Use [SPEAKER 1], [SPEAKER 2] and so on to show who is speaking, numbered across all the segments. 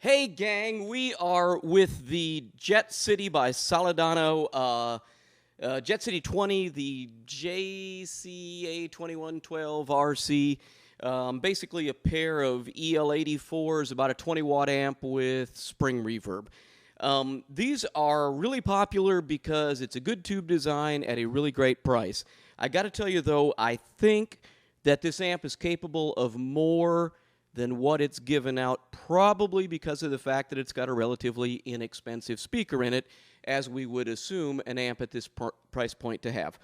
[SPEAKER 1] Hey gang, we are with the Jet City by Soldano JCA2112, the JCA2112 RC. Basically a pair of EL84s, about a 20 watt amp with spring reverb. These are really popular because it's a good tube design at a really great price. I gotta tell you though, I think that this amp is capable of more than what it's given out, probably because of the fact that it's got a relatively inexpensive speaker in it, as we would assume an amp at this price point to have.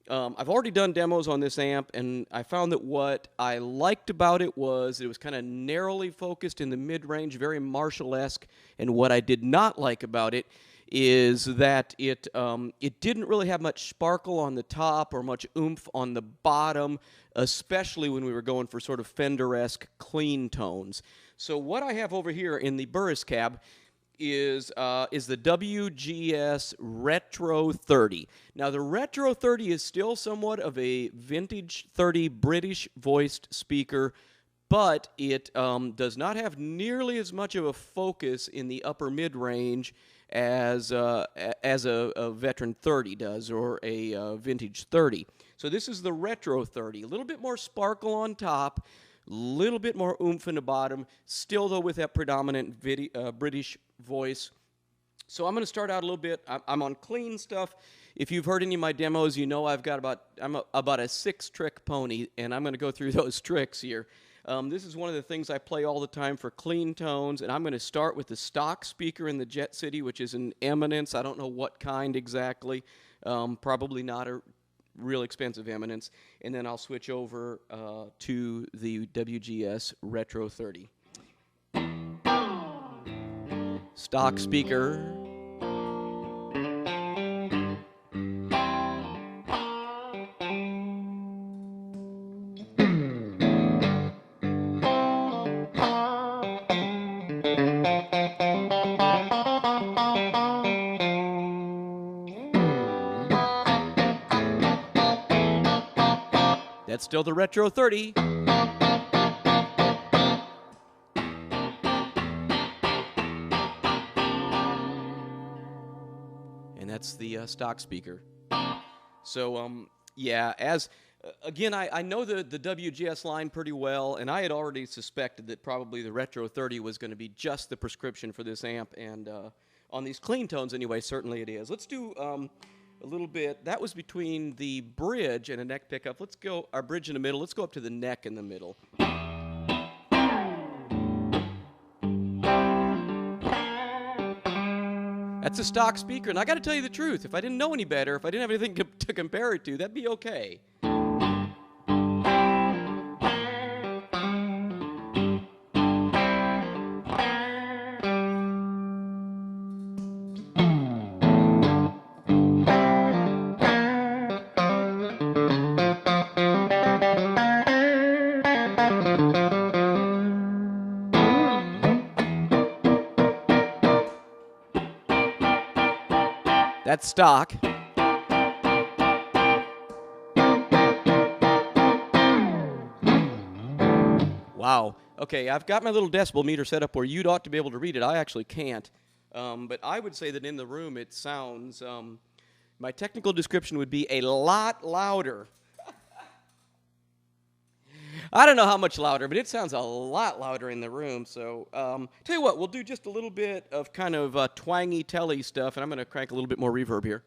[SPEAKER 1] I've already done demos on this amp, and I found that what I liked about it was kind of narrowly focused in the mid-range, very Marshall-esque, and what I did not like about it is that it didn't really have much sparkle on the top or much oomph on the bottom, especially when we were going for sort of Fender-esque clean tones. So what I have over here in the Burris cab is the WGS Retro 30. Now the Retro 30 is still somewhat of a vintage 30 British voiced speaker, but it does not have nearly as much of a focus in the upper mid-range as a veteran 30 does, or a vintage 30. So this is the Retro 30. A little bit more sparkle on top, a little bit more oomph in the bottom, still though with that predominant British voice. So I'm going to start out a little bit. I'm on clean stuff. If you've heard any of my demos, you know I'm about a 6-trick pony, and I'm going to go through those tricks here. This is one of the things I play all the time for clean tones, and I'm going to start with the stock speaker in the Jet City, which is an Eminence. I don't know what kind exactly, probably not a real expensive Eminence, and then I'll switch over to the WGS Retro 30. Stock speaker. That's still the Retro 30. And that's the stock speaker. So, yeah, again, I know the WGS line pretty well, and I had already suspected that probably the Retro 30 was going to be just the prescription for this amp, and on these clean tones anyway, certainly it is. Let's do a little bit. That was between the bridge and a neck pickup. Let's go, our bridge in the middle. Let's go up to the neck in the middle. That's a stock speaker, and I got to tell you the truth. If I didn't know any better, if I didn't have anything to compare it to, that'd be okay. That's stock. Wow. Okay, I've got my little decibel meter set up where you'd ought to be able to read it. I actually can't. But I would say that in the room it sounds, my technical description would be a lot louder. I don't know how much louder, but it sounds a lot louder in the room. So, tell you what, we'll do just a little bit of kind of twangy telly stuff, and I'm going to crank a little bit more reverb here.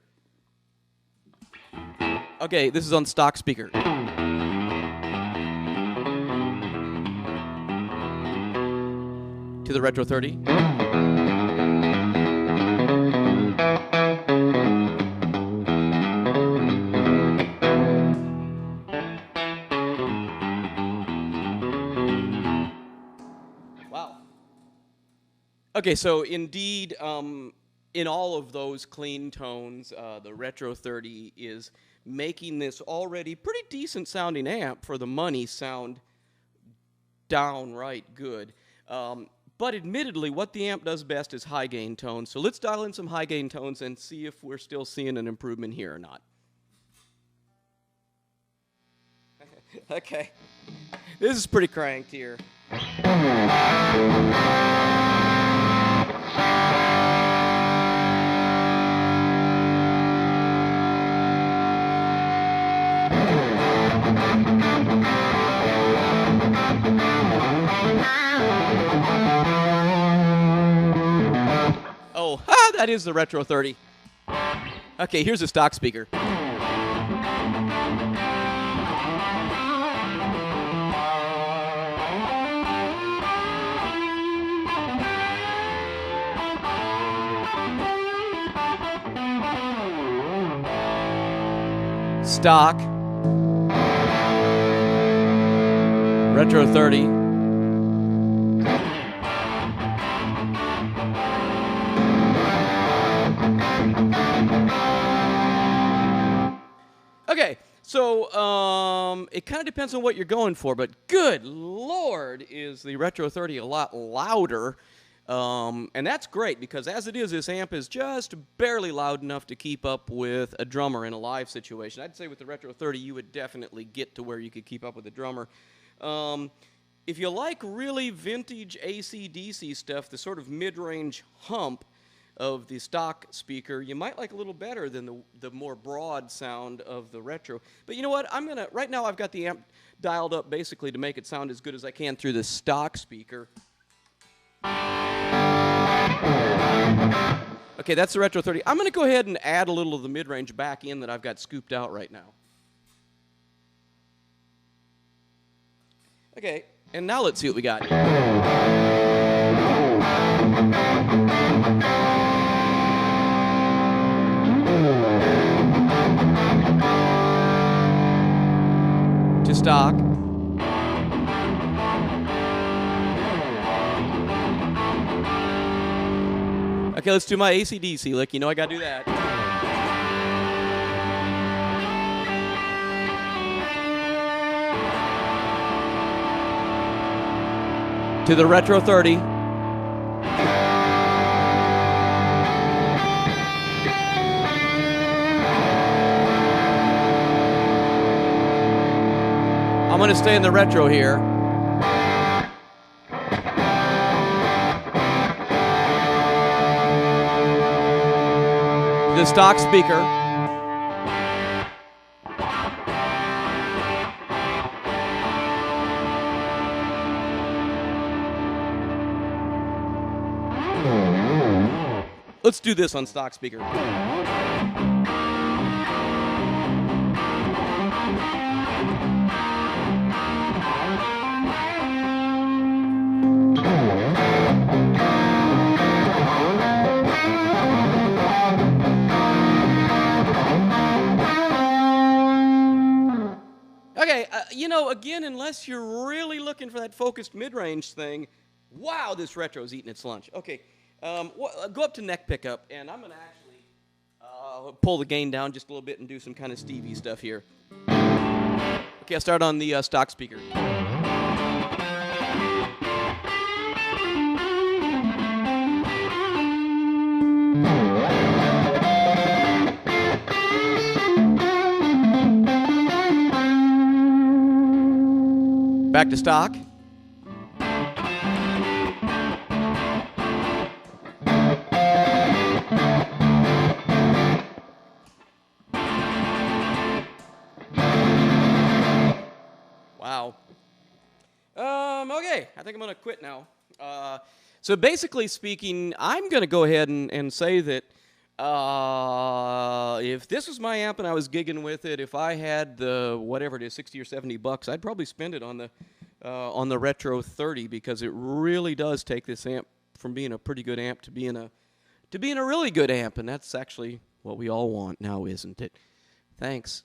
[SPEAKER 1] Okay, this is on stock speaker. To the Retro 30. Okay, so indeed, in all of those clean tones, the Retro 30 is making this already pretty decent sounding amp for the money sound downright good. But admittedly, what the amp does best is high gain tones. So let's dial in some high gain tones and see if we're still seeing an improvement here or not. Okay, this is pretty cranked here. That is the Retro 30. Okay, here's a stock speaker. Stock. Retro 30. Okay, so it kind of depends on what you're going for, but good Lord, is the Retro 30 a lot louder. And that's great because as it is, this amp is just barely loud enough to keep up with a drummer in a live situation. I'd say with the Retro 30, you would definitely get to where you could keep up with a drummer. If you like really vintage AC/DC stuff, the sort of mid-range hump of the stock speaker, you might like a little better than the more broad sound of the Retro. But you know what? Right now I've got the amp dialed up basically to make it sound as good as I can through the stock speaker. Okay, that's the Retro 30. I'm going to go ahead and add a little of the mid-range back in that I've got scooped out right now. Okay, and now let's see what we got. To stock. Okay, let's do my AC/DC lick. You know I gotta do that. To the Retro 30. I'm gonna stay in the Retro here. The stock speaker. Let's do this on stock speaker. Okay, you know, again, unless you're really looking for that focused mid-range thing, wow, this Retro's eating its lunch. Okay, go up to neck pickup, and I'm going to actually pull the gain down just a little bit and do some kind of Stevie stuff here. Okay, I'll start on the stock speaker. Back to stock. Wow. Okay, I think I'm going to quit now. So basically speaking, I'm going to go ahead and say that if this was my amp and I was gigging with it, if I had the whatever it is, 60 or 70 bucks, I'd probably spend it on the Retro 30 because it really does take this amp from being a pretty good amp to being a really good amp, and that's actually what we all want now, isn't it? Thanks.